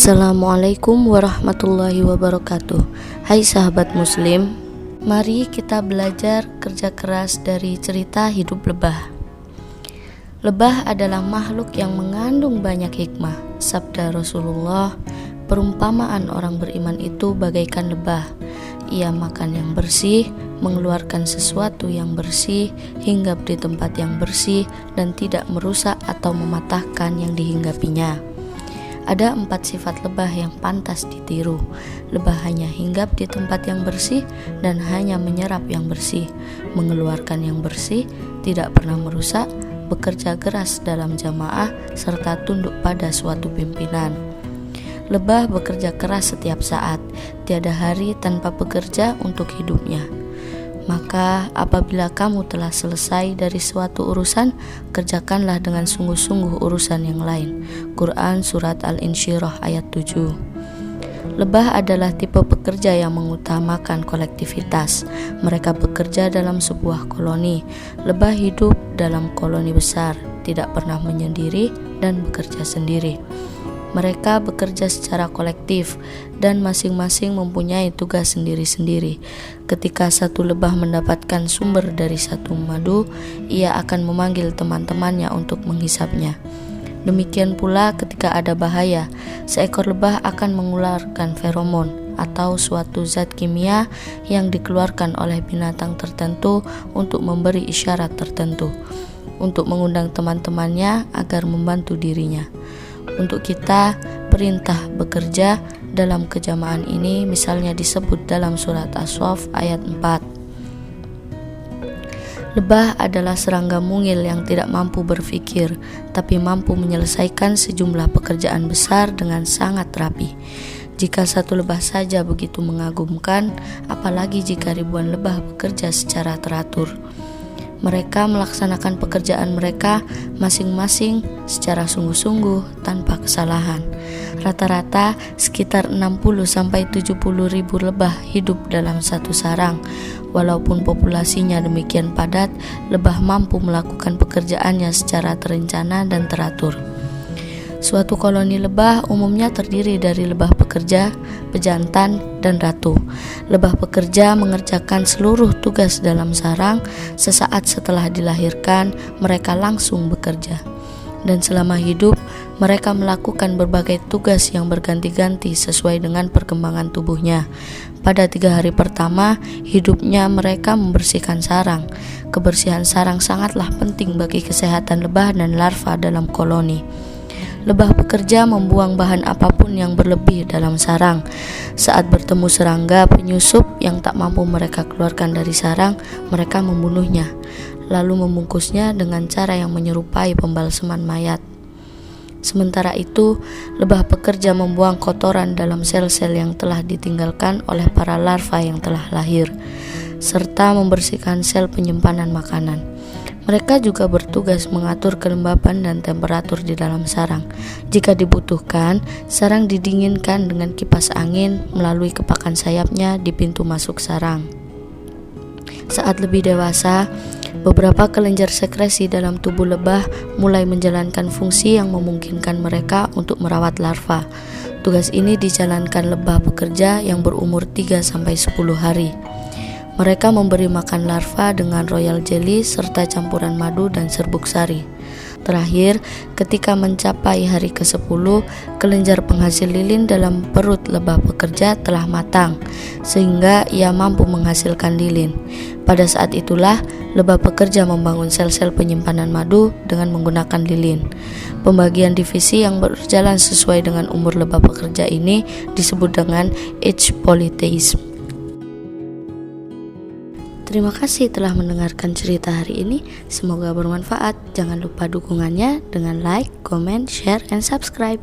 Assalamualaikum warahmatullahi wabarakatuh. Hai sahabat muslim, mari kita belajar kerja keras dari cerita hidup lebah. Lebah adalah makhluk yang mengandung banyak hikmah. Sabda Rasulullah, perumpamaan orang beriman itu bagaikan lebah. Ia makan yang bersih, mengeluarkan sesuatu yang bersih, hinggap di tempat yang bersih, dan tidak merusak atau mematahkan yang dihinggapinya. Ada 4 sifat lebah yang pantas ditiru. Lebah hanya hinggap di tempat yang bersih dan hanya menyerap yang bersih, mengeluarkan yang bersih, tidak pernah merusak, bekerja keras dalam jamaah, serta tunduk pada suatu pimpinan. Lebah bekerja keras setiap saat, tiada hari tanpa bekerja untuk hidupnya. Maka apabila kamu telah selesai dari suatu urusan, kerjakanlah dengan sungguh-sungguh urusan yang lain. Quran Surat Al-Insyirah ayat 7. Lebah adalah tipe pekerja yang mengutamakan kolektivitas. Mereka bekerja dalam sebuah koloni. Lebah hidup dalam koloni besar, tidak pernah menyendiri dan bekerja sendiri. Mereka bekerja secara kolektif dan masing-masing mempunyai tugas sendiri-sendiri. Ketika satu lebah mendapatkan sumber dari satu madu, ia akan memanggil teman-temannya untuk menghisapnya. Demikian pula ketika ada bahaya, seekor lebah akan mengeluarkan feromon atau suatu zat kimia yang dikeluarkan oleh binatang tertentu untuk memberi isyarat tertentu, untuk mengundang teman-temannya agar membantu dirinya. Untuk kita, perintah bekerja dalam kejamaan ini misalnya disebut dalam surat As-Saff ayat 4. Lebah adalah serangga mungil yang tidak mampu berpikir, tapi mampu menyelesaikan sejumlah pekerjaan besar dengan sangat rapi. Jika satu lebah saja begitu mengagumkan, apalagi jika ribuan lebah bekerja secara teratur. Mereka melaksanakan pekerjaan mereka masing-masing secara sungguh-sungguh tanpa kesalahan. Rata-rata sekitar 60-70 ribu lebah hidup dalam satu sarang. Walaupun populasinya demikian padat, lebah mampu melakukan pekerjaannya secara terencana dan teratur. Suatu koloni lebah umumnya terdiri dari lebah pekerja, pejantan, dan ratu. Lebah pekerja mengerjakan seluruh tugas dalam sarang. Sesaat setelah dilahirkan, mereka langsung bekerja. Dan selama hidup, mereka melakukan berbagai tugas yang berganti-ganti sesuai dengan perkembangan tubuhnya. Pada 3 hari pertama hidupnya, mereka membersihkan sarang. Kebersihan sarang sangatlah penting bagi kesehatan lebah dan larva dalam koloni. Lebah pekerja membuang bahan apapun yang berlebih dalam sarang. Saat bertemu serangga penyusup yang tak mampu mereka keluarkan dari sarang, mereka membunuhnya, lalu membungkusnya dengan cara yang menyerupai pembalseman mayat. Sementara itu, lebah pekerja membuang kotoran dalam sel-sel yang telah ditinggalkan oleh para larva yang telah lahir, serta membersihkan sel penyimpanan makanan. Mereka juga bertugas mengatur kelembapan dan temperatur di dalam sarang. Jika dibutuhkan, sarang didinginkan dengan kipas angin melalui kepakan sayapnya di pintu masuk sarang. Saat lebih dewasa, beberapa kelenjar sekresi dalam tubuh lebah mulai menjalankan fungsi yang memungkinkan mereka untuk merawat larva. Tugas ini dijalankan lebah pekerja yang berumur 3-10 hari. Mereka memberi makan larva dengan royal jelly serta campuran madu dan serbuk sari. Terakhir, ketika mencapai hari ke-10, kelenjar penghasil lilin dalam perut lebah pekerja telah matang, sehingga ia mampu menghasilkan lilin. Pada saat itulah, lebah pekerja membangun sel-sel penyimpanan madu dengan menggunakan lilin. Pembagian divisi yang berjalan sesuai dengan umur lebah pekerja ini disebut dengan age polytheism. Terima kasih telah mendengarkan cerita hari ini. Semoga bermanfaat. Jangan lupa dukungannya dengan like, comment, share, and subscribe.